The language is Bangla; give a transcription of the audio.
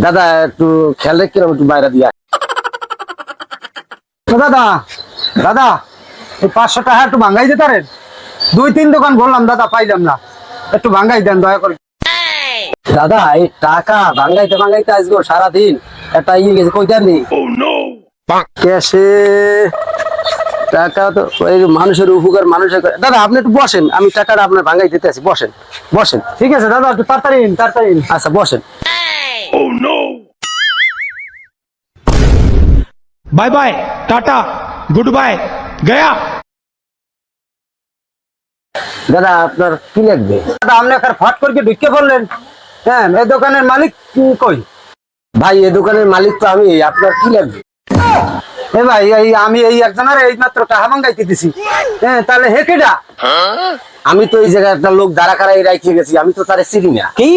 দাদা একটু খেয়াল রেখে একটু বাইরে দিয়া। দাদা দাদা এই 500 টাকা একটু ভাঙ্গাই দিতে পারেন? 2-3 দোকান ঘুরলাম দাদা, পাইলাম না, একটু ভাঙ্গাই দেন দয়া করে। দাদা এই টাকা ভাঙ্গাইতে ভাঙ্গাইতে আসবো সারাদিন, একটা ইয়ে গেছে কইতার নেই ক্যাশে টাকা তো ওই মানুষের উপকার মানুষের দাদা আপনি একটু বসেন, আমি টাকাটা আপনার ভাঙ্গাই দিতে আছি, বসেন বসেন। ঠিক আছে দাদা, একটু তাড়াতাড়ি তাড়াতাড়ি। আচ্ছা বসেন। Bye bye tata good bye गया। দাদা আপনার কি লাগবে? দাদা আপনি একটা ফট করে ঢুকে বললেন, হ্যাঁ এই দোকানের মালিক কই? ভাই এই দোকানের মালিক তো আমি, আপনার কি লাগবে? এ ভাই এই আমি এই একজনের এই মাত্র টাকা ভাঙ্গাইতে দিছি, হ্যাঁ তাহলে হে কেডা? আমি তো এই জায়গায় একটা লোক দাঁড়া করাই রাখিয়ে গেছি, আমি তো তারে চিনি না। কি